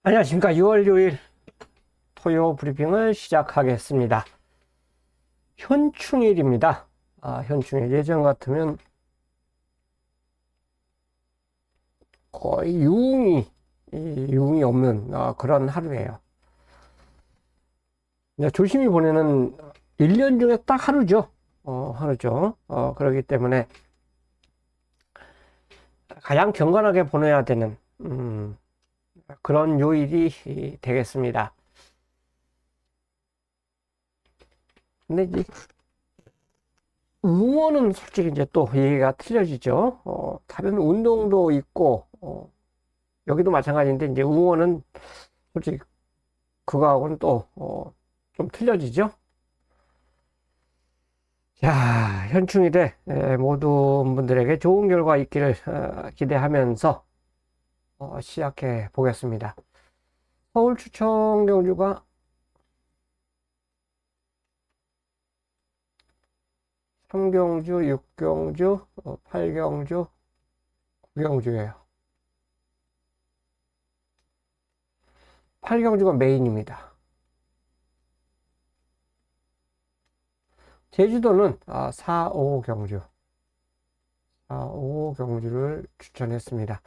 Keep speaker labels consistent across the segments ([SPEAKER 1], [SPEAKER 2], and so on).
[SPEAKER 1] 안녕하십니까. 6월 6일 토요 브리핑을 시작하겠습니다. 현충일입니다. 현충일 예전 같으면 거의 유흥이 없는 그런 하루예요. 조심히 보내는 1년 중에 딱 하루죠. 하루죠. 그렇기 때문에 가장 경건하게 보내야 되는 그런 요일이 되겠습니다. 근데 이제 응원은 솔직히 이제 또 얘기가 틀려지죠. 다른 운동도 있고, 여기도 마찬가지인데, 이제 응원은 솔직히 그거하고는 또, 좀 틀려지죠. 자, 현충일에 모든 분들에게 좋은 결과 있기를 기대하면서 시작해 보겠습니다. 서울 추천 경주가 3경주, 6경주, 8경주, 9경주예요. 8경주가 메인입니다. 제주도는 4, 5경주. 4, 5경주를 추천했습니다.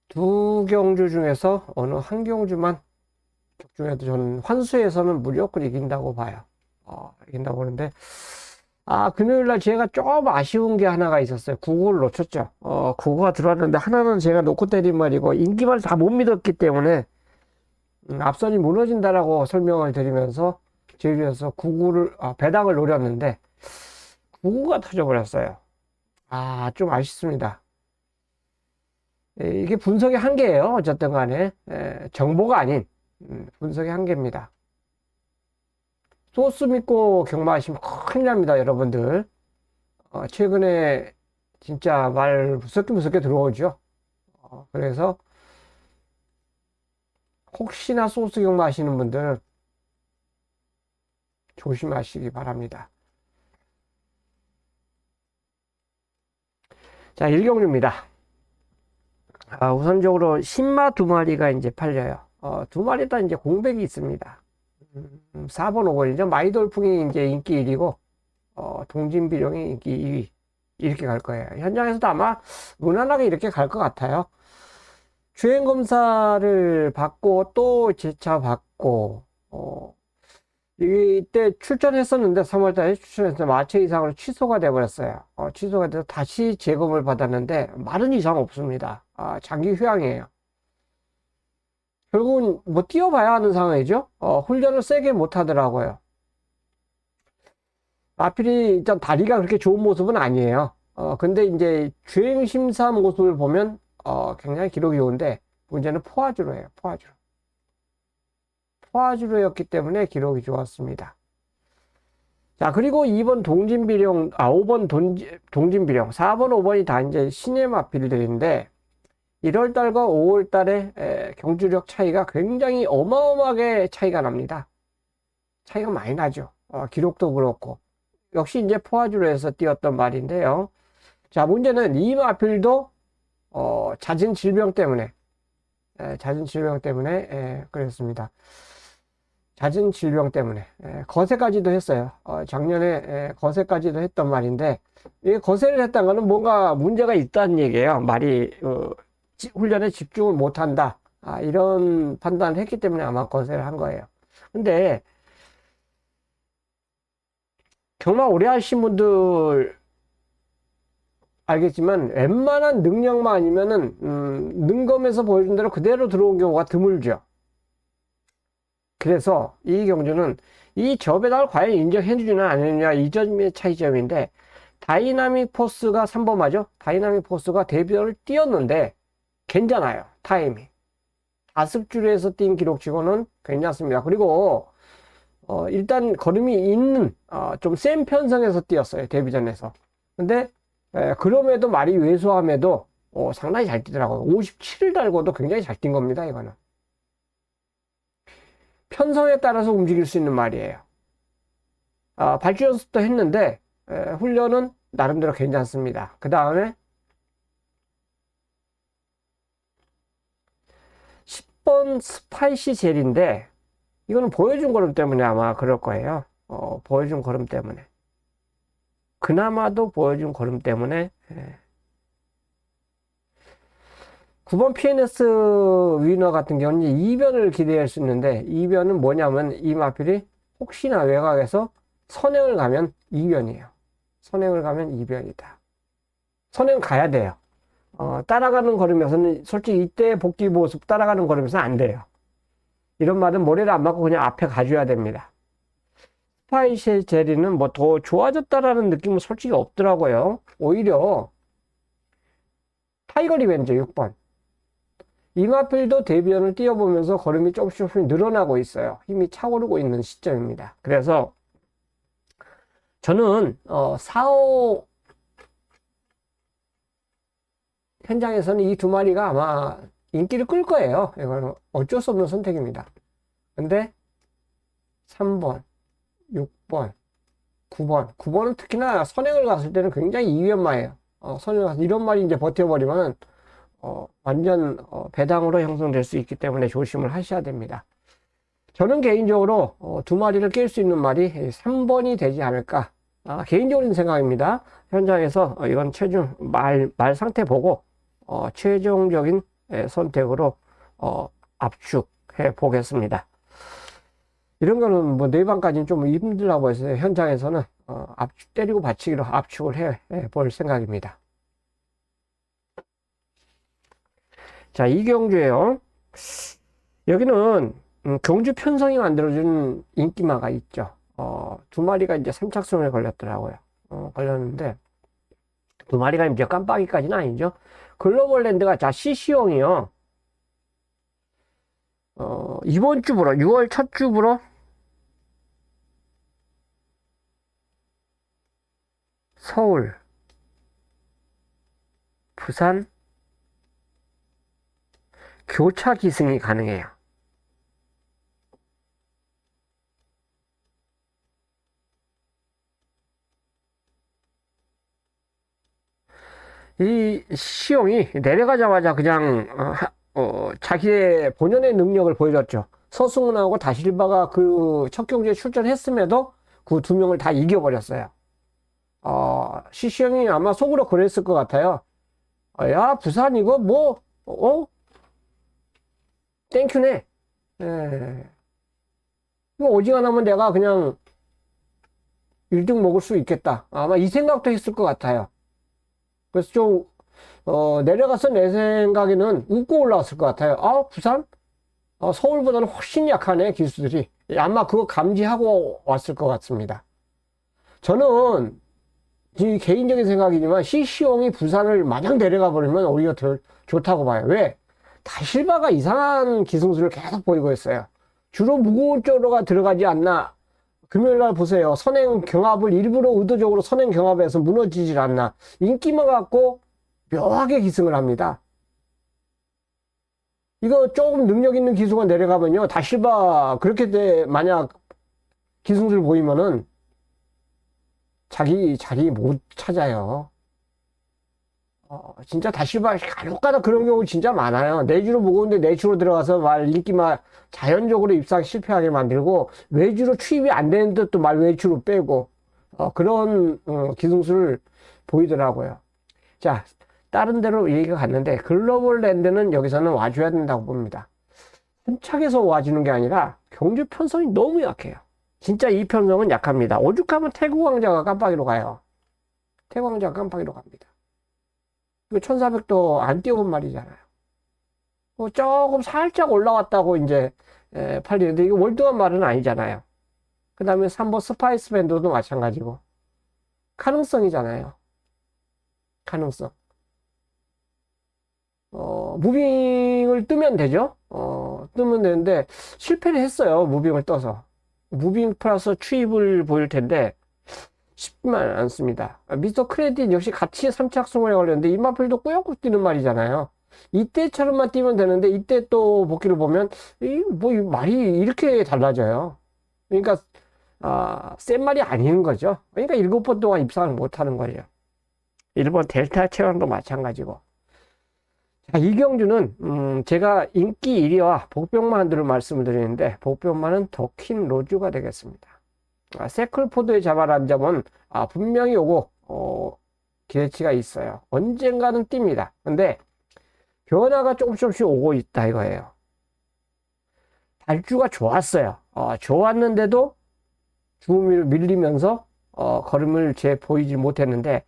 [SPEAKER 1] 두 경주 중에서 어느 한 경주만 적중해도 저는 환수에서는 무조건 이긴다고 봐요. 이긴다고 보는데, 금요일 날 제가 좀 아쉬운 게 하나가 있었어요. 구구를 놓쳤죠. 구구가 들어왔는데 하나는 제가 놓고 때린 말이고, 인기말 다 못 믿었기 때문에, 앞선이 무너진다라고 설명을 드리면서, 제주에서 구구를, 배당을 노렸는데, 구구가 터져버렸어요. 좀 아쉽습니다. 이게 분석의 한계예요. 어쨌든 간에. 정보가 아닌, 분석의 한계입니다. 소스 믿고 경마하시면 큰일 납니다, 여러분들. 최근에 진짜 말 무섭게 들어오죠. 그래서 혹시나 소스 경마하시는 분들 조심하시기 바랍니다. 자, 1경주입니다. 우선적으로 신마 두 마리가 이제 팔려요. 두 마리 다 이제 공백이 있습니다. 4번, 5번이죠. 마이돌풍이 이제 인기 1위고, 동진비룡이 인기 2위. 이렇게 갈 거예요. 현장에서도 아마 무난하게 이렇게 갈 것 같아요. 주행검사를 받고, 또 재차 받고, 이때 출전했었는데, 3월달에 출전해서 마체 이상으로 취소가 돼버렸어요. 취소가 돼서 다시 재검을 받았는데, 말은 이상 없습니다. 장기 휴양이에요. 결국은 뭐 뛰어봐야 하는 상황이죠. 훈련을 세게 못 하더라고요. 마필이 일단 다리가 그렇게 좋은 모습은 아니에요. 근데 이제 주행 심사 모습을 보면 굉장히 기록이 좋은데 문제는 포화주로예요. 포화주로였기 때문에 기록이 좋았습니다. 자, 그리고 2번 동진비령, 5번 동진비령, 4번, 5번이 다 이제 신의 마필들인데 1월 달과 5월 달에 경주력 차이가 굉장히 어마어마하게 차이가 납니다. 차이가 많이 나죠. 기록도 그렇고. 역시 이제 포화주로에서 뛰었던 말인데요. 자, 문제는 이 마필도 잦은 질병 때문에 그랬습니다. 잦은 질병 때문에 거세까지도 했어요. 작년에 거세까지도 했던 말인데 이 거세를 했다는 거는 뭔가 문제가 있다는 얘기예요. 말이 훈련에 집중을 못한다. 이런 판단을 했기 때문에 아마 거세를 한 거예요. 근데 경마 오래 하신 분들 알겠지만 웬만한 능력만 아니면은 능검에서 보여준 대로 그대로 들어온 경우가 드물죠. 그래서 이 경주는 이 저배당을 과연 인정해 주느냐 안 해주느냐 이 점의 차이점인데 다이나믹 포스가 3번 맞죠? 다이나믹 포스가 데뷔를 뛰었는데 괜찮아요. 타임이. 5줄에서 뛴 기록치고는 괜찮습니다. 그리고 일단 걸음이 있는 좀 센 편성에서 뛰었어요. 데뷔전에서. 근데 그럼에도 말이 왜소함에도 상당히 잘 뛰더라고요. 57을 달고도 굉장히 잘 뛴 겁니다. 이거는. 편성에 따라서 움직일 수 있는 말이에요. 발주 연습도 했는데 훈련은 나름대로 괜찮습니다. 그 다음에 6번 스파이시 젤인데, 이거는 보여준 걸음 때문에 아마 그럴 거예요. 보여준 걸음 때문에. 그나마도 보여준 걸음 때문에. 9번 PNS 위너 같은 경우는 2변을 기대할 수 있는데, 2변은 뭐냐면 이 마필이 혹시나 외곽에서 선행을 가면 2변이에요. 선행을 가면 2변이다. 선행 가야 돼요. 따라가는 걸음에서는 솔직히 이때 복귀 모습 따라가는 걸음에서는 안 돼요. 이런 말은 모래를 안 맞고 그냥 앞에 가줘야 됩니다. 스파이시 제리는 뭐 더 좋아졌다라는 느낌은 솔직히 없더라고요. 오히려 타이거 리벤저 6번. 이마필도 데뷔전을 뛰어보면서 걸음이 조금씩 늘어나고 있어요. 힘이 차오르고 있는 시점입니다. 그래서 저는 4호 현장에서는 이 두 마리가 아마 인기를 끌 거예요. 이건 어쩔 수 없는 선택입니다. 근데 3번, 6번, 9번. 9번은 특히나 선행을 갔을 때는 굉장히 이위험해요. 선행을 가서 이런 말이 이제 버텨버리면 완전 배당으로 형성될 수 있기 때문에 조심을 하셔야 됩니다. 저는 개인적으로 두 마리를 깰 수 있는 말이 3번이 되지 않을까. 개인적인 생각입니다. 현장에서 이건 체중 말 상태 보고 최종적인 선택으로 압축해 보겠습니다. 이런 거는 뭐 네방까지는 좀 힘들다고 해서 현장에서는 압축 때리고 받치기로 압축을 해 볼 생각입니다. 자, 이경주예요. 여기는 경주 편성이 만들어준 인기마가 있죠. 두 마리가 이제 선착순에 걸렸더라고요. 걸렸는데 두 마리가 이제 깜빡이까지는 아니죠. 글로벌랜드가 자 CC용이요. 이번 주부로 6월 첫 주부로 서울, 부산 교차 기승이 가능해요. 이 시용이 내려가자마자 그냥 자기의 본연의 능력을 보여줬죠. 서승훈하고 다실바가 그 첫 경기에 출전했음에도 그 두 명을 다 이겨버렸어요. 시시형이 아마 속으로 그랬을 것 같아요. 야, 부산 이거 뭐 땡큐네. 이거 오지간하면 내가 그냥 1등 먹을 수 있겠다. 아마 이 생각도 했을 것 같아요. 그래서 좀 내려가서 내 생각에는 웃고 올라왔을 것 같아요. 부산? 서울보다는 훨씬 약하네, 기수들이. 아마 그거 감지하고 왔을 것 같습니다. 저는 이 개인적인 생각이지만 CC용이 부산을 마냥 내려가 버리면 오히려 더 좋다고 봐요. 왜? 다실바가 이상한 기승수를 계속 보이고 있어요. 주로 무거운 쪽으로가 들어가지 않나. 금요일날 보세요. 선행 경합을 일부러 의도적으로 선행 경합에서 무너지질 않나. 인기만 갖고 묘하게 기승을 합니다. 이거 조금 능력 있는 기수가 내려가면요. 다실바 그렇게 만약 기승수를 보이면은 자기 자리 못 찾아요. 진짜 다실바 간혹가다 그런 경우 진짜 많아요. 내주로 무거운데 내주로 들어가서 인기만 자연적으로 입상 실패하게 만들고 외주로 투입이 안 되는데 또 외주로 빼고 그런 기승수를 보이더라고요. 자, 다른 데로 얘기가 갔는데 글로벌랜드는 여기서는 와줘야 된다고 봅니다. 선착에서 와주는 게 아니라 경주 편성이 너무 약해요. 진짜 이 편성은 약합니다. 오죽하면 태국왕자가 깜빡이로 가요. 태국왕자가 깜빡이로 갑니다. 이거 1400도 안 뛰어본 말이잖아요. 조금 살짝 올라왔다고 이제 팔리는데 이게 월드한 말은 아니잖아요. 그 다음에 3번 스파이스 밴드도 마찬가지고 가능성이잖아요. 가능성. 무빙을 뜨면 되죠. 뜨면 되는데 실패를 했어요. 무빙을 떠서. 무빙 플러스 추입을 보일 텐데 쉽지만 않습니다. 미스터 크레딧 역시 같이 3착승을 걸렸는데 이마필도 꾸역꾸역 뛰는 말이잖아요. 이때처럼만 뛰면 되는데 이때 또 복귀를 보면 이 말이 이렇게 달라져요. 그러니까 센 말이 아닌 거죠. 그러니까 7번 동안 입상을 못하는 거죠. 1번 델타 체험도 마찬가지고. 자, 이경주는 제가 인기 1위와 복병만들을 말씀을 드리는데 복병만은 더킨 로즈가 되겠습니다. 세클포드의 자발한 점은 분명히 요거 기대치가 있어요. 언젠가는 뜁니다. 근데 변화가 조금씩 오고 있다 이거예요. 발주가 좋았어요. 좋았는데도 주음위로 밀리면서 걸음을 보이지 못했는데,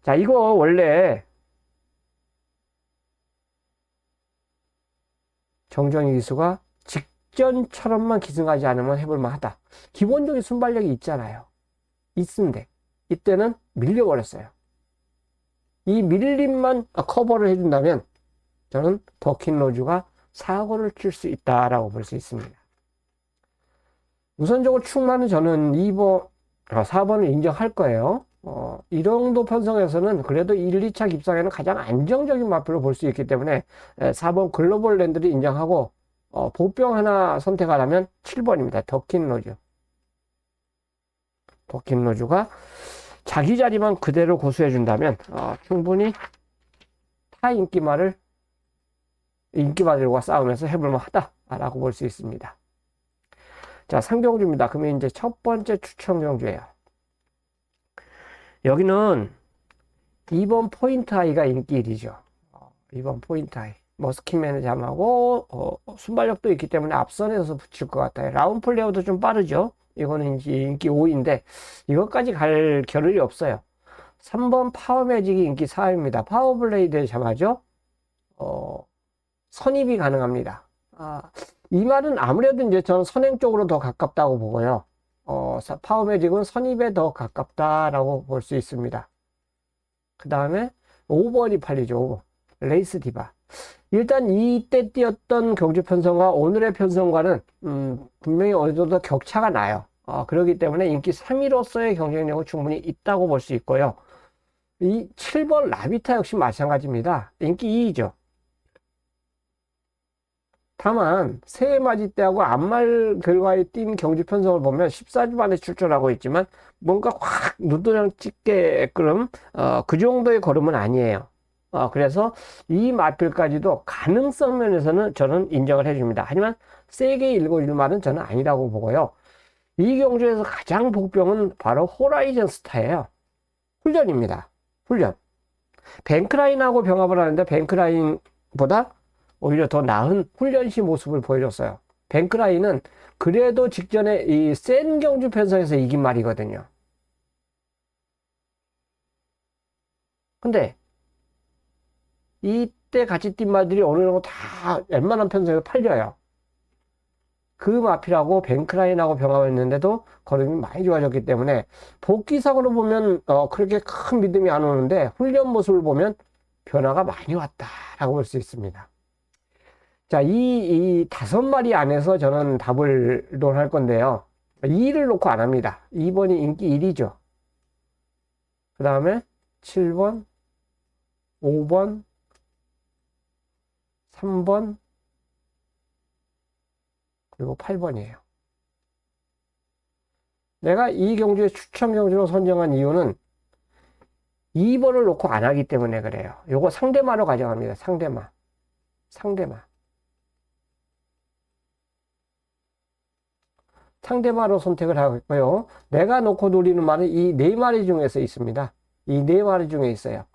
[SPEAKER 1] 자, 이거 원래 정정희 기수가 직전처럼만 기승하지 않으면 해볼만 하다. 기본적인 순발력이 있잖아요. 있는데 이때는 밀려버렸어요. 이 밀림만 커버를 해준다면 저는 더킨 로즈가 사고를 칠 수 있다라고 볼 수 있습니다. 우선적으로 충만은 저는 2번, 4번을 인정할 거예요. 이 정도 편성에서는 그래도 1, 2차 깁상에는 가장 안정적인 마표로 볼 수 있기 때문에 4번 글로벌 랜드를 인정하고 보병 하나 선택하라면 7번입니다. 더킨 로즈. 더킨 로즈가 자기 자리만 그대로 고수해 준다면 충분히 타 인기마들과 싸우면서 해볼만 하다라고 볼 수 있습니다. 자, 3경주입니다. 그러면 이제 첫 번째 추천 경주예요. 여기는 2번 포인트 아이가 인기 1위죠. 2번 포인트 아이. 머스킹맨을 잠하고 순발력도 있기 때문에 앞선에서 붙일 것 같아요. 라운 플레이어도 좀 빠르죠. 이거는 이제 인기 5위인데 이것까지 갈 겨를이 없어요. 3번 파워 매직이 인기 4위입니다. 파워 블레이드를 잠하죠. 선입이 가능합니다. 이 말은 아무래도 이제 저는 선행 쪽으로 더 가깝다고 보고요. 파워 매직은 선입에 더 가깝다라고 볼 수 있습니다. 그 다음에 5번이 팔리죠. 5번. 레이스 디바. 일단 이때 뛰었던 경주 편성과 오늘의 편성과는 분명히 어느 정도 격차가 나요. 그렇기 때문에 인기 3위로서의 경쟁력은 충분히 있다고 볼 수 있고요. 이 7번 라비타 역시 마찬가지입니다. 인기 2위죠. 다만 새해 맞이 때하고 앞말 결과에 띈 경주 편성을 보면 14주 만에 출전하고 있지만 뭔가 확 눈도장 찍게끔 그 정도의 걸음은 아니에요. 그래서 이 마필까지도 가능성 면에서는 저는 인정을 해줍니다. 하지만 세게 읽어줄 말은 저는 아니라고 보고요. 이 경주에서 가장 복병은 바로 호라이즌 스타예요. 훈련입니다. 훈련. 뱅크라인하고 병합을 하는데 뱅크라인보다 오히려 더 나은 훈련시 모습을 보여줬어요. 뱅크라인은 그래도 직전에 이 센 경주 편성에서 이긴 말이거든요. 근데 이때 같이 뛴 말들이 어느 정도 다 웬만한 편성에서 팔려요. 그 마필하고 뱅크라인하고 병합했는데도 걸음이 많이 좋아졌기 때문에 복귀상으로 보면 그렇게 큰 믿음이 안 오는데 훈련 모습을 보면 변화가 많이 왔다라고 볼 수 있습니다. 자, 이 5마리 안에서 저는 답을 논할 건데요. 2를 놓고 안 합니다. 2번이 인기 1위죠. 그 다음에 7번, 5번, 3번, 그리고 8번이에요. 내가 이 경주의 추천 경주로 선정한 이유는 2번을 놓고 안 하기 때문에 그래요. 요거 상대마로 가져갑니다. 상대마. 상대마로 선택을 하고요. 내가 놓고 노리는 말은 이 4마리 중에서 있습니다. 이 4마리 중에 있어요.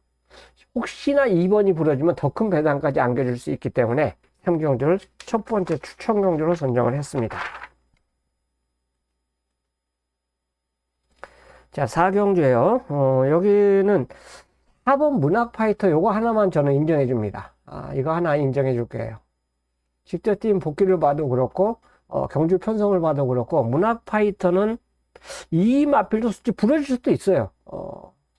[SPEAKER 1] 혹시나 2번이 부러지면 더 큰 배당까지 안겨줄 수 있기 때문에 3경주를 첫 번째 추천 경주로 선정을 했습니다. 자, 4경주예요. 여기는 4번 문학 파이터 요거 하나만 저는 인정해 줍니다. 이거 하나 인정해 줄게요. 직접 뛴 복귀를 봐도 그렇고 경주 편성을 봐도 그렇고 문학 파이터는 이 마필도 솔직히 부러질 수도 있어요.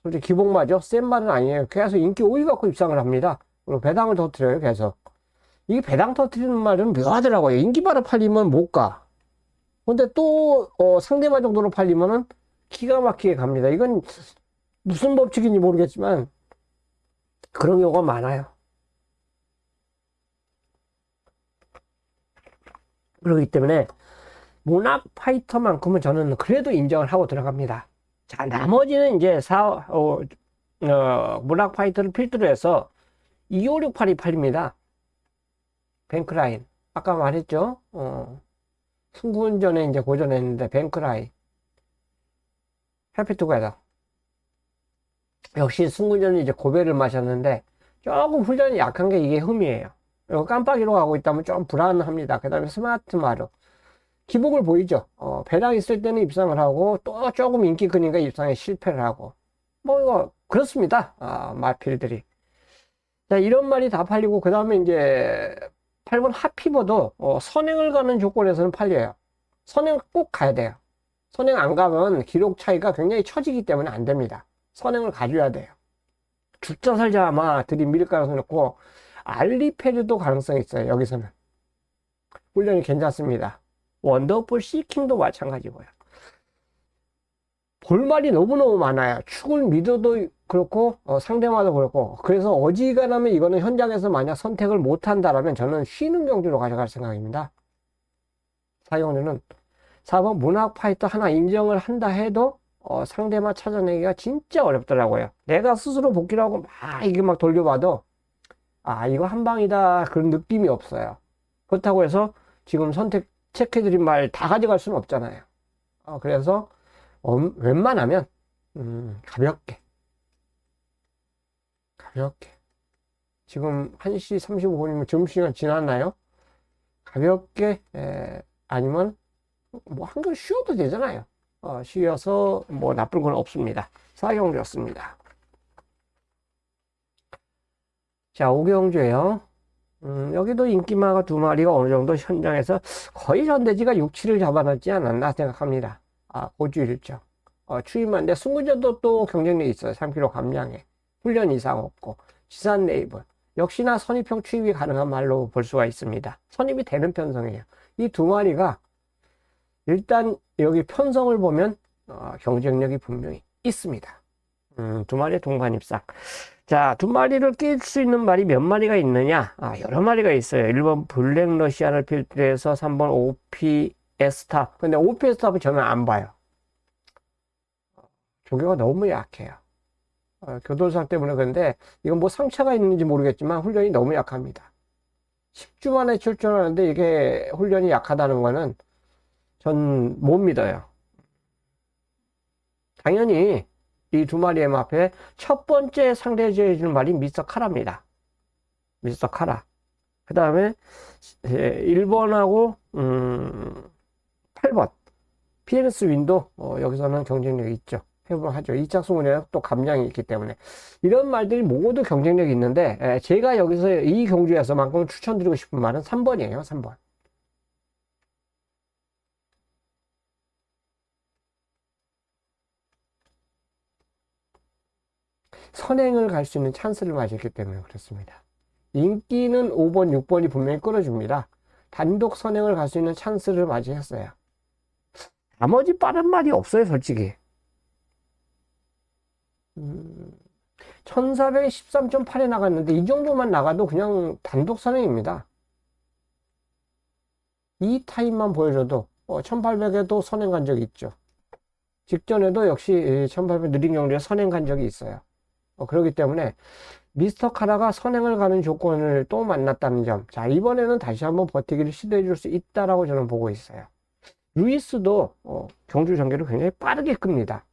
[SPEAKER 1] 솔직히 기복마죠. 센 말은 아니에요. 계속 인기 5위 갖고 입상을 합니다. 그리고 배당을 터뜨려요. 계속. 이게 배당 터뜨리는 말은 묘하더라고요. 인기바로 팔리면 못 가. 근데 또 상대마 정도로 팔리면은 기가 막히게 갑니다. 이건 무슨 법칙인지 모르겠지만 그런 경우가 많아요. 그렇기 때문에 문학 파이터만큼은 저는 그래도 인정을 하고 들어갑니다. 자, 나머지는 이제 문학 파이터를 필두로 해서 2568이 팔립니다. 뱅크라인. 아까 말했죠? 승군전에 이제 고전했는데, 뱅크라인. 해피투게더. 역시 승군전은 이제 고배를 마셨는데, 조금 훈련이 약한 게 이게 흠이에요. 이거 깜빡이로 가고 있다면 좀 불안합니다. 그 다음에 스마트 마루. 기복을 보이죠? 배당 있을 때는 입상을 하고, 또 조금 인기 끄니까 입상에 실패를 하고. 뭐, 이거, 그렇습니다. 말필들이. 자, 이런 말이 다 팔리고, 그 다음에 이제, 8번 하피버도, 선행을 가는 조건에서는 팔려요. 선행 꼭 가야 돼요. 선행 안 가면 기록 차이가 굉장히 처지기 때문에 안 됩니다. 선행을 가줘야 돼요. 죽자 살자 아마 들이밀 가능성이 높고, 알리페르도 가능성이 있어요, 여기서는. 훈련이 괜찮습니다. 원더풀 시킹도 마찬가지고요. 볼말이 너무너무 많아요. 축을 믿어도 그렇고 상대마다 그렇고, 그래서 어지간하면 이거는 현장에서 만약 선택을 못한다라면 저는 쉬는 경주로 가져갈 생각입니다. 사경주는 4번 문학 파이터 하나 인정을 한다 해도 상대만 찾아내기가 진짜 어렵더라고요. 내가 스스로 복귀를 하고 막 이게 막 돌려봐도 이거 한 방이다 그런 느낌이 없어요. 그렇다고 해서 지금 선택 체크해드린 말 다 가져갈 수는 없잖아요. 그래서 웬만하면 가볍게 지금 1시 35분이면 점심시간 지났나요? 가볍게 아니면 뭐 한결 쉬어도 되잖아요. 쉬어서 뭐 나쁜 건 없습니다. 사경주였습니다. 자, 오경주예요. 여기도 인기마가 두 마리가 어느 정도 현장에서 거의 현대지가 6, 7을 잡아놨지 않았나 생각합니다. 고주 일정. 추임한데 승구전도 또 경쟁력이 있어요. 3kg 감량에. 훈련 이상 없고. 지산 네이버. 역시나 선입형 추입이 가능한 말로 볼 수가 있습니다. 선입이 되는 편성이에요. 이 두 마리가 일단 여기 편성을 보면 경쟁력이 분명히 있습니다. 두 마리의 동반 입상. 자, 두 마리를 낄 수 있는 말이 몇 마리가 있느냐? 여러 마리가 있어요. 1번 블랙 러시아를 필두해서 3번 오피 에스타. 근데 오피 에스타는 저는 안 봐요. 조교가 너무 약해요. 교돌상 때문에 그런데 이건 뭐 상처가 있는지 모르겠지만 훈련이 너무 약합니다. 10주 만에 출전하는데 이게 훈련이 약하다는 거는 전 못 믿어요. 당연히 이 두 마리의 앞에 첫 번째 상대해주는 말이 미스터 카라입니다. 미스터 카라. 그 다음에 1번하고 8번 피에르스 윈도 여기서는 경쟁력이 있죠. 해보하죠. 2차 승훈에는 또 감량이 있기 때문에 이런 말들이 모두 경쟁력이 있는데 제가 여기서 이 경주에서만큼 추천드리고 싶은 말은 3번이에요. 3번. 선행을 갈 수 있는 찬스를 맞았기 때문에 그렇습니다. 인기는 5번, 6번이 분명히 끌어줍니다. 단독 선행을 갈 수 있는 찬스를 맞이했어요. 나머지 빠른 말이 없어요, 솔직히. 1400에 13.8에 나갔는데 이 정도만 나가도 그냥 단독 선행입니다. 이 타임만 보여줘도 1800에도 선행 간 적이 있죠. 직전에도 역시 1800 느린 경주에 선행 간 적이 있어요. 그렇기 때문에 미스터 카라가 선행을 가는 조건을 또 만났다는 점. 자, 이번에는 다시 한번 버티기를 시도해 줄 수 있다라고 저는 보고 있어요. 루이스도 경주 전개를 굉장히 빠르게 끕니다.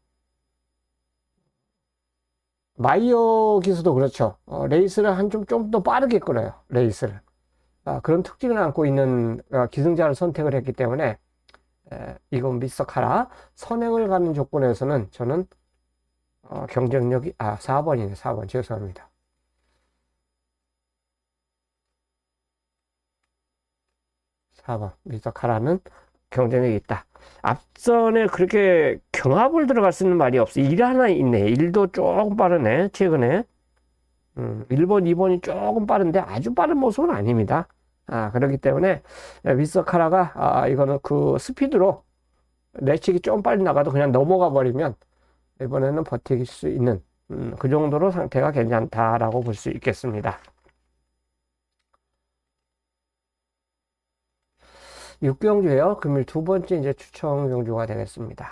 [SPEAKER 1] 마이어 기수도 그렇죠. 레이스를 좀 더 빠르게 끌어요. 레이스를. 그런 특징을 안고 있는 기승자를 선택을 했기 때문에 이건 미스터 카라 선행을 가는 조건에서는 저는 경쟁력이 4번이네. 4번 죄송합니다. 4번 미스터 카라는 경쟁력이 있다. 앞선에 그렇게 경합을 들어갈 수 있는 말이 없어. 1 하나 있네. 1도 조금 빠르네. 최근에 1번 2번이 조금 빠른데 아주 빠른 모습은 아닙니다. 그렇기 때문에 미스터 카라가 이거는 그 스피드로 내치기 좀 빨리 나가도 그냥 넘어가 버리면 이번에는 버틸 수 있는 그 정도로 상태가 괜찮다라고 볼 수 있겠습니다. 6경주예요. 금일 두 번째 이제 추천 경주가 되겠습니다.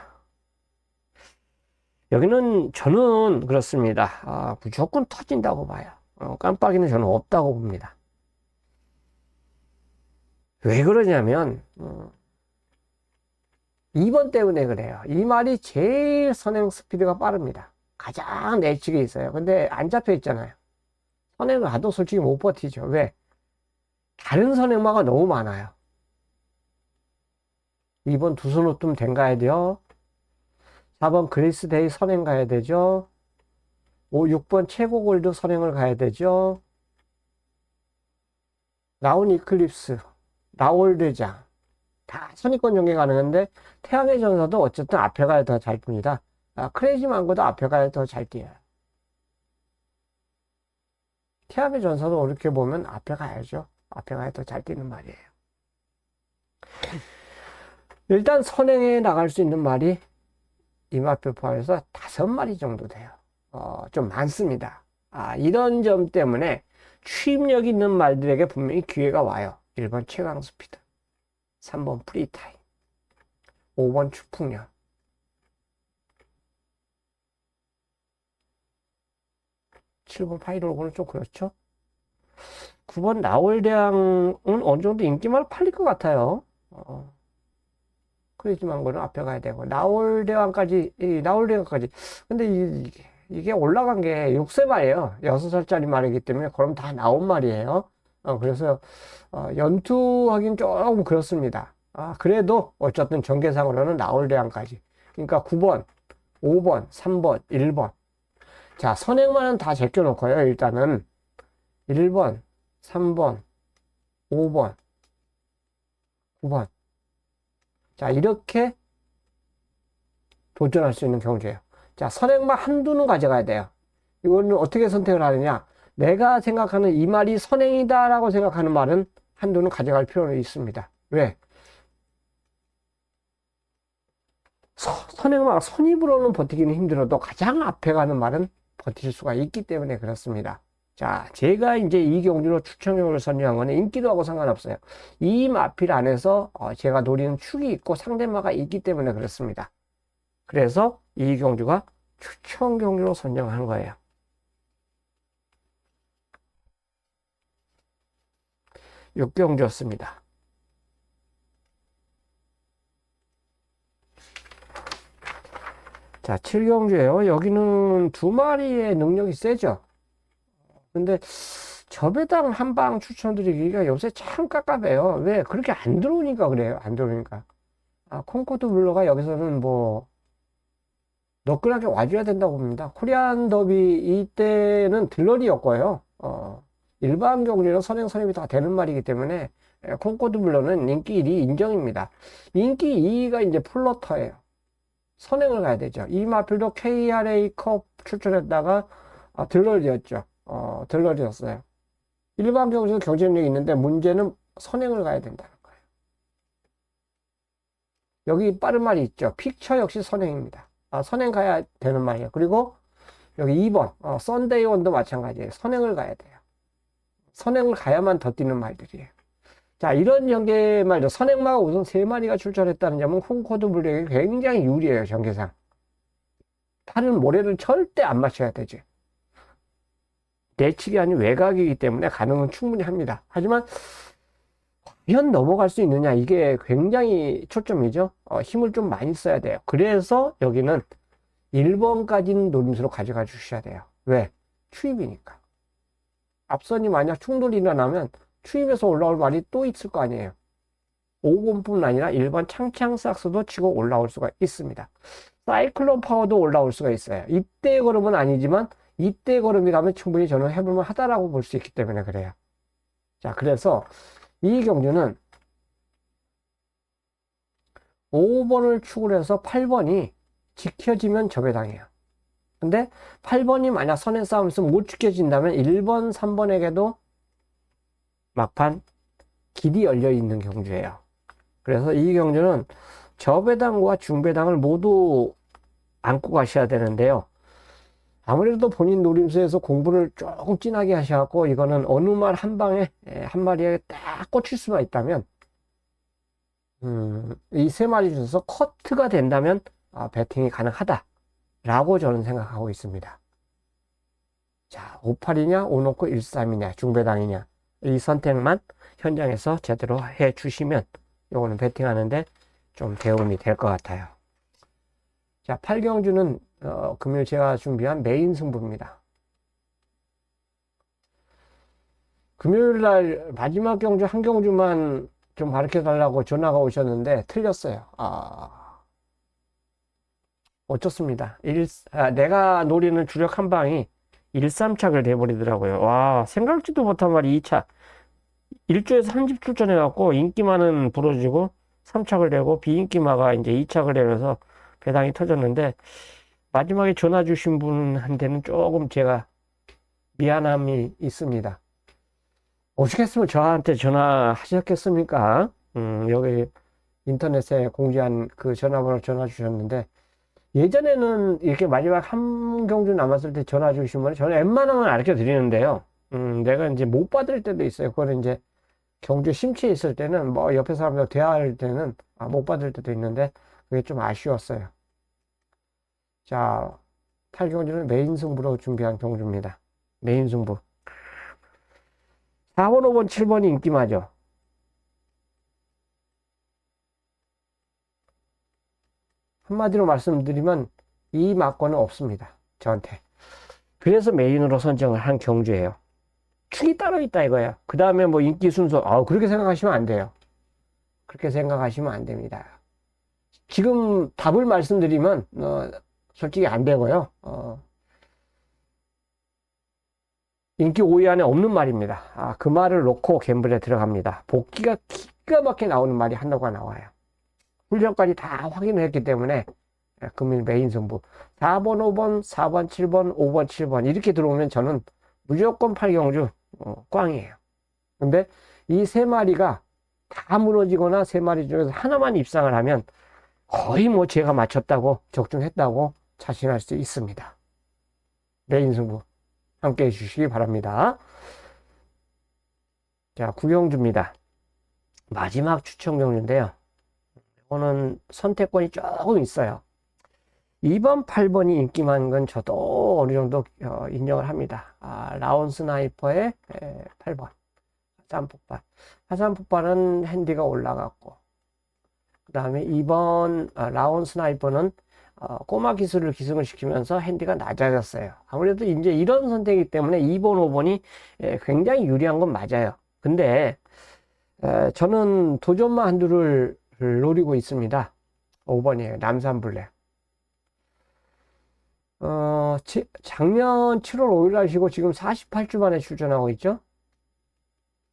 [SPEAKER 1] 여기는 저는 그렇습니다. 무조건 터진다고 봐요. 깜빡이는 저는 없다고 봅니다. 왜 그러냐면 2번 때문에 그래요. 이 말이 제일 선행 스피드가 빠릅니다. 가장 내측에 있어요. 근데 안 잡혀 있잖아요. 선행을 가도 솔직히 못 버티죠. 왜? 다른 선행마가 너무 많아요. 2번 두 손 웃으면 댕 가야 돼요. 4번 그리스데이 선행 가야 되죠. 6번 최고 골드 선행을 가야 되죠. 라운 이클립스, 라올드장 다 선입권 전개 가능한데 태양의 전사도 어쨌든 앞에 가야 더 잘 뜹니다. 크레이지 망고도 앞에 가야 더 잘 뛰어요. 태양의 전사도 이렇게 보면 앞에 가야죠. 앞에 가야 더 잘 뛰는 말이에요. 일단 선행에 나갈 수 있는 말이 이마표 포함해서 5마리 정도 돼요. 좀 많습니다. 이런 점 때문에 추임력 있는 말들에게 분명히 기회가 와요. 1번 최강 스피드, 3번 프리타임, 5번 추풍령, 7번 파이로고는 좀 그렇죠. 9번 나올대왕은 어느 정도 인기만 팔릴 것 같아요. 크레이지만 거는 앞에 가야 되고 나올대왕까지 근데 이게 올라간 게 6세 말이에요. 6살짜리 말이기 때문에 그럼 다 나온 말이에요. 그래서 연투하긴 조금 그렇습니다. 그래도 어쨌든 전개상으로는 나올대왕까지. 그러니까 9번, 5번, 3번, 1번. 자, 선행만은 다 제껴놓고요. 일단은 1번, 3번, 5번, 9번. 자, 이렇게 도전할 수 있는 경주예요. 자, 선행만 한두는 가져가야 돼요. 이거는 어떻게 선택을 하느냐? 내가 생각하는 이 말이 선행이다라고 생각하는 말은 한두는 가져갈 필요는 있습니다. 왜? 선행만 선입으로는 버티기는 힘들어도 가장 앞에 가는 말은 버틸 수가 있기 때문에 그렇습니다. 자, 제가 이제 이 경주로 추천력을 선정한 거는 인기도 하고 상관없어요. 이 마필 안에서 제가 노리는 축이 있고 상대마가 있기 때문에 그렇습니다. 그래서 이 경주가 추천 경주로 선정한 거예요. 6경주였습니다. 자, 7경주예요. 여기는 2마리의 능력이 세죠. 근데 저배당 한 방 추천드리기가 요새 참 깝깝해요. 왜? 그렇게 안 들어오니까 그래요. 안 들어오니까. 콩코드 블러가 여기서는 뭐 너끈하게 와줘야 된다고 봅니다. 코리안 더비 이때는 들러리였고요. 일반 경주는 선행 선임이 다 되는 말이기 때문에 콩코드 블러는 인기 1위 인정입니다. 인기 2위가 이제 플러터예요. 선행을 가야 되죠. 이 마필도 KRA 컵 출전했다가 들러리였죠. 들러리였어요. 일반 경주는 경쟁력이 있는데 문제는 선행을 가야 된다는 거예요. 여기 빠른 말이 있죠. 픽처 역시 선행입니다. 선행 가야 되는 말이에요. 그리고 여기 2번 썬데이 원도 마찬가지예요. 선행을 가야 돼요. 선행을 가야만 더 뛰는 말들이에요. 자, 이런 전개 말이죠. 선행마가 우선 3마리가 출전했다는 점은 콩코드 블랙이 굉장히 유리해요. 전개상. 다른 모래를 절대 안 맞춰야 되죠. 내측이 아닌 외곽이기 때문에 가능은 충분히 합니다. 하지만 과연 넘어갈 수 있느냐, 이게 굉장히 초점이죠. 힘을 좀 많이 써야 돼요. 그래서 여기는 1번까지는 노림수로 가져가 주셔야 돼요. 왜? 추입이니까. 앞선이 만약 충돌이 일어나면 추입에서 올라올 말이 또 있을 거 아니에요. 5번뿐 아니라 1번 창창삭스도 치고 올라올 수가 있습니다. 사이클론 파워도 올라올 수가 있어요. 이때의 걸음은 아니지만 이때 걸음이라면 충분히 저는 해볼만 하다라고 볼 수 있기 때문에 그래요. 자, 그래서 이 경주는 5번을 축을 해서 8번이 지켜지면 저배당해요. 근데 8번이 만약 선행 싸움에서 못 지켜진다면 1번, 3번에게도 막판 길이 열려 있는 경주예요. 그래서 이 경주는 저배당과 중배당을 모두 안고 가셔야 되는데요. 아무래도 본인 노림수에서 공부를 조금 진하게 하셔갖고 이거는 어느 말 한 방에 한 마리에 딱 꽂힐 수만 있다면 이 3마리 중에서 커트가 된다면 배팅이 가능하다라고 저는 생각하고 있습니다. 자, 58이냐, 오놓고 13이냐, 중배당이냐. 이 선택만 현장에서 제대로 해 주시면 요거는 베팅하는데 좀 도움이 될 것 같아요. 자, 8경주는 금요일 제가 준비한 메인 승부입니다. 금요일 날 마지막 경주 한 경주만 좀 가르쳐 달라고 전화가 오셨는데 틀렸어요. 어쩌습니다. 내가 노리는 주력 한 방이 1-3착을 돼버리더라고요. 와, 생각지도 못한 말이 2차. 1주에서 3집 출전해갖고 인기 많은 부러지고 3착을 내고 비인기마가 이제 2착을 내면서 배당이 터졌는데 마지막에 전화 주신 분한테는 조금 제가 미안함이 있습니다. 오시겠으면 저한테 전화하셨겠습니까? 여기 인터넷에 공지한 그 전화번호 전화 주셨는데 예전에는 이렇게 마지막 한 경주 남았을 때 전화 주시면 저는 웬만하면 알려 드리는데요. 내가 이제 못 받을 때도 있어요. 그거는 이제 경주 심취해 있을 때는 뭐 옆에 사람들 대화할 때는 못 받을 때도 있는데 그게 좀 아쉬웠어요. 자, 8경주는 메인 승부로 준비한 경주입니다. 메인 승부. 4번, 5번, 7번이 인기마죠. 한마디로 말씀드리면 이 막권은 없습니다. 저한테. 그래서 메인으로 선정을 한 경주예요. 축이 따로 있다 이거예요. 그 다음에 뭐 인기 순서, 그렇게 생각하시면 안 돼요. 그렇게 생각하시면 안 됩니다. 지금 답을 말씀드리면 솔직히 안 되고요. 인기 5위 안에 없는 말입니다. 그 말을 놓고 갬블에 들어갑니다. 복귀가 기가 막히게 나오는 말이 한도가 나와요. 훈련까지 다 확인을 했기 때문에 금일 메인 승부 4번, 5번, 4번, 7번, 5번, 7번 이렇게 들어오면 저는 무조건 8경주 꽝이에요. 근데 이 세 마리가 다 무너지거나 세 마리 중에서 하나만 입상을 하면 거의 뭐 제가 맞췄다고 적중했다고 자신할 수 있습니다. 메인 승부 함께 해주시기 바랍니다. 자, 9경주입니다. 마지막 추천 경주인데요. 이거는 선택권이 조금 있어요. 2번, 8번이 인기 많은 건 저도 어느 정도 인정을 합니다. 라온 스나이퍼의 8번. 화산폭발. 화산폭발은 핸디가 올라갔고, 그 다음에 2번 라온 스나이퍼는 꼬마 기술을 기승을 시키면서 핸디가 낮아졌어요. 아무래도 이제 이런 선택이기 때문에 2번, 5번이 굉장히 유리한 건 맞아요. 근데 저는 도전마 한두를 노리고 있습니다. 5번이에요. 남산블랙. 작년 7월 5일 날시고 지금 48주 만에 출전하고 있죠.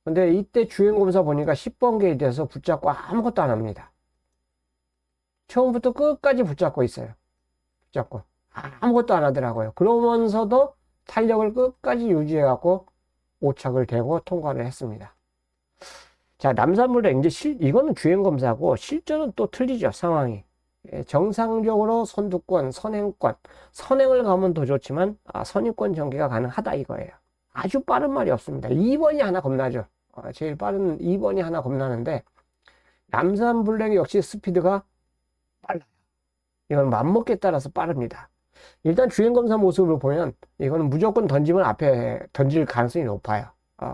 [SPEAKER 1] 근데 이때 주행검사 보니까 10번 게이트에서 붙잡고 아무것도 안 합니다. 처음부터 끝까지 붙잡고 있어요. 붙잡고 아무것도 안 하더라고요. 그러면서도 탄력을 끝까지 유지해갖고 5착을 대고 통과를 했습니다. 자, 남산블랙 이제 이거는 주행검사고 실전은 또 틀리죠. 상황이. 정상적으로 선두권, 선행권, 선행을 가면 더 좋지만 선입권 전개가 가능하다 이거예요. 아주 빠른 말이 없습니다. 2번이 하나 겁나죠. 제일 빠른 2번이 하나 겁나는데 남산블랙 역시 스피드가 빨라요. 이건 맘먹기에 따라서 빠릅니다. 일단 주행검사 모습을 보면 이거는 무조건 던지면 앞에 던질 가능성이 높아요.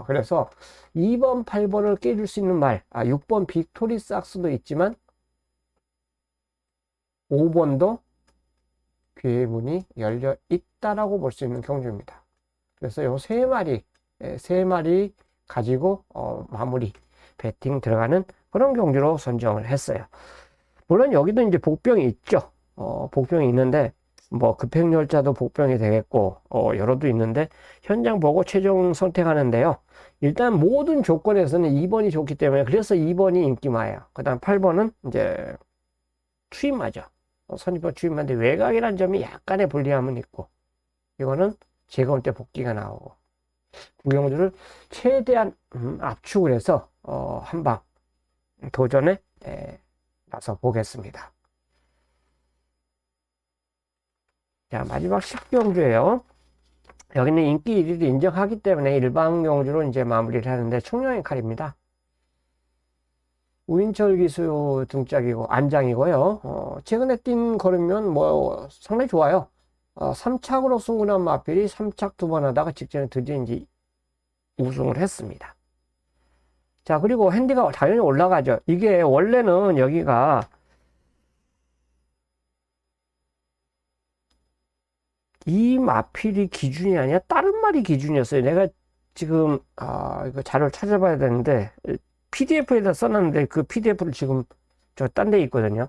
[SPEAKER 1] 그래서 2번, 8번을 깨줄 수 있는 말, 6번 빅토리 삭스도 있지만 5번도 기회 문이 열려 있다라고 볼 수 있는 경주입니다. 그래서 요 세 마리 가지고 마무리 배팅 들어가는 그런 경주로 선정을 했어요. 물론 여기도 이제 복병이 있죠. 복병이 있는데 뭐 급행열차도 복병이 되겠고 여러도 있는데 현장 보고 최종 선택하는데요. 일단 모든 조건에서는 2번이 좋기 때문에 그래서 2번이 인기마예요. 그 다음 8번은 이제 추임마죠. 선입견 추임마인데 외곽이라는 점이 약간의 불리함은 있고 이거는 제거할 때 복귀가 나오고 구경주를 최대한 압축을 해서 한방 도전에 나서 보겠습니다. 자, 마지막 10경주예요. 여기는 인기 1위를 인정하기 때문에 일반 경주로 이제 마무리를 하는데 총령의 칼입니다. 우인철 기수 등짝이고 안장이고요. 최근에 뛴 걸으면 뭐 상당히 좋아요. 3착으로 승군한 마필이 3착 두 번 하다가 직전에 드디어 이제 우승을 했습니다. 자, 그리고 핸디가 당연히 올라가죠. 이게 원래는 여기가 이 마필이 기준이 아니라 다른 말이 기준이었어요. 내가 지금 이거 자료를 찾아봐야 되는데 PDF에다 써놨는데 그 PDF를 지금 저 딴 데 있거든요.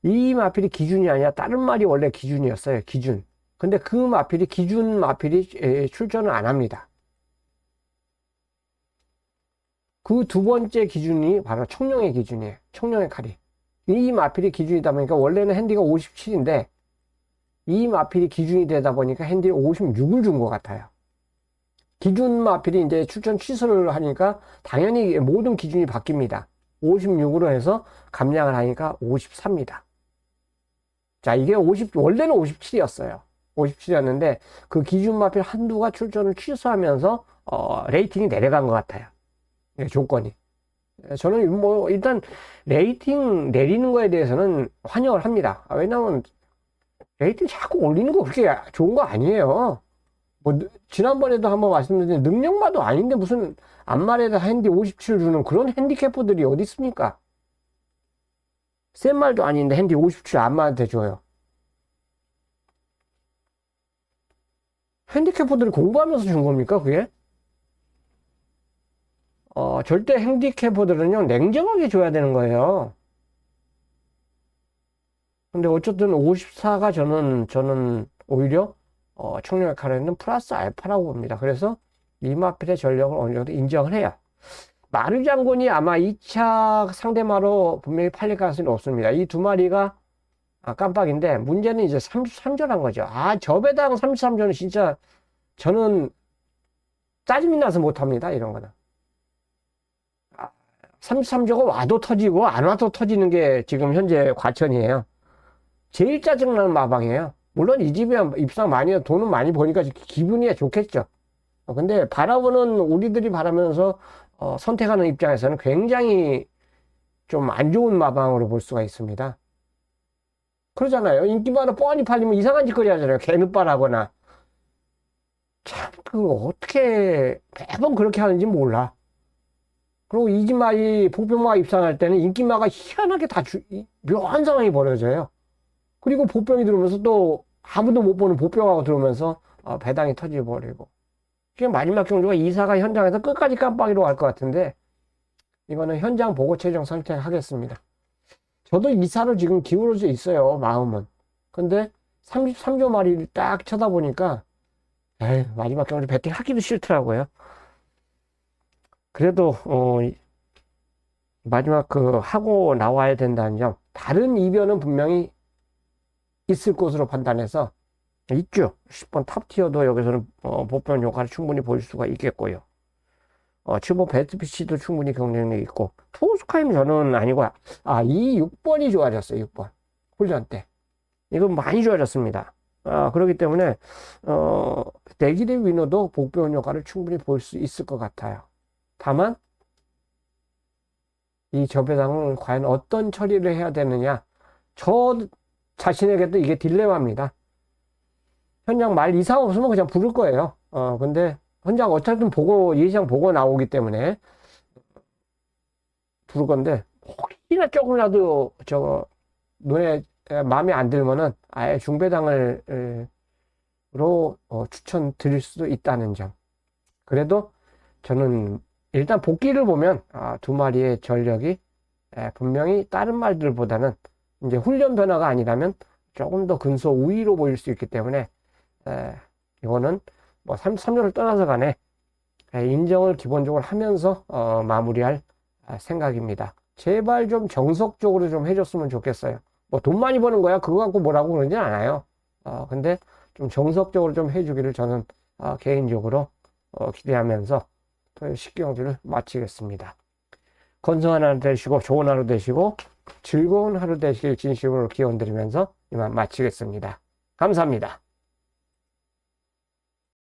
[SPEAKER 1] 이 마필이 기준이 아니라 다른 말이 원래 기준이었어요. 기준. 근데 그 마필이 기준 마필이 출전을 안 합니다. 그 두 번째 기준이 바로 청룡의 기준이에요. 청룡의 칼이. 이 마필이 기준이다 보니까 원래는 핸디가 57인데 이 마필이 기준이 되다 보니까 핸디를 56을 준 것 같아요. 기준 마필이 이제 출전 취소를 하니까 당연히 모든 기준이 바뀝니다. 56으로 해서 감량을 하니까 54입니다. 자, 이게 원래는 57이었어요. 57이었는데 그 기준 마필 한두가 출전을 취소하면서 레이팅이 내려간 것 같아요. 조건이. 저는 뭐 일단 레이팅 내리는 거에 대해서는 환영을 합니다. 왜냐면 레이팅 자꾸 올리는 거 그렇게 좋은 거 아니에요. 뭐 지난번에도 한번 말씀드렸는데 능력마도 아닌데 무슨 앞말에다 핸디 57 주는 그런 핸디캐퍼들이 어디 있습니까? 센 말도 아닌데 핸디 57 앞말한테 줘요. 핸디캐퍼들이 공부하면서 준 겁니까 그게? 절대 핸디캐퍼들은요 냉정하게 줘야 되는 거예요. 근데 어쨌든 54가 저는 오히려 청룡의 칼에는 플러스 알파라고 봅니다. 그래서 이마필의 전력을 어느 정도 인정을 해요. 마르 장군이 아마 2차 상대마로 분명히 팔릴 가능성이 높습니다. 이 두 마리가 깜빡인데 문제는 이제 33조란 거죠. 저 배당 33조는 진짜 저는 짜증이 나서 못합니다. 이런 거는. 33조가 와도 터지고 안 와도 터지는 게 지금 현재 과천이에요. 제일 짜증나는 마방이에요. 물론 이 집에 입상 많이 해서 돈은 많이 버니까 기분이 좋겠죠. 근데 바라보는 우리들이 바라면서 선택하는 입장에서는 굉장히 좀 안 좋은 마방으로 볼 수가 있습니다. 그러잖아요. 인기바나 뻔히 팔리면 이상한 짓거리 하잖아요. 개눈발하거나. 참, 어떻게 매번 그렇게 하는지 몰라. 그리고 이 집 말이 복병마가 입상할 때는 인기마가 희한하게 다 묘한 상황이 벌어져요. 그리고 보병이 들어오면서 또 아무도 못 보는 보병하고 들어오면서 배당이 터져버리고. 지금 마지막 경주가 이사가 현장에서 끝까지 깜빡이로 갈 것 같은데 이거는 현장 보고 최종 선택하겠습니다. 저도 이사를 지금 기울어져 있어요. 마음은. 근데 33조 말이를 딱 쳐다보니까 마지막 경주 배팅 하기도 싫더라고요. 그래도 마지막 하고 나와야 된다는 점, 다른 이변은 분명히 있을 것으로 판단해서 있죠. 10번 탑티어도 여기서는 보편 효과를 충분히 보일 수가 있겠고요. 7번 배트피치도 충분히 경쟁력이 있고, 투스카임 저는 아니고, 이 6번이 좋아졌어요. 6번 훈련 때 이건 많이 좋아졌습니다. 그렇기 때문에 대기대 위너도 복변 효과를 충분히 볼 수 있을 것 같아요. 다만 이 저배당을 과연 어떤 처리를 해야 되느냐, 저 자신에게도 이게 딜레마입니다. 현장 말 이상 없으면 그냥 부를 거예요. 근데 현장 어쨌든 보고 예시장 보고 나오기 때문에 부를 건데, 혹시나 조금이라도 눈에 마음에 안 들면은 아예 중배당을 추천드릴 수도 있다는 점. 그래도 저는 일단 복귀를 보면 두 마리의 전력이 분명히 다른 말들보다는 이제 훈련 변화가 아니라면 조금 더 근소 우위로 보일 수 있기 때문에 이거는 뭐 3조를 떠나서 간에 인정을 기본적으로 하면서 마무리할 생각입니다. 제발 좀 정석적으로 좀 해줬으면 좋겠어요. 뭐 돈 많이 버는 거야 그거 갖고 뭐라고 그러진 않아요. 근데 좀 정석적으로 좀 해주기를 저는 개인적으로 기대하면서 토요일 식경주를 마치겠습니다. 건승한 하루 되시고 좋은 하루 되시고 즐거운 하루 되시길 진심으로 기원드리면서 이만 마치겠습니다. 감사합니다.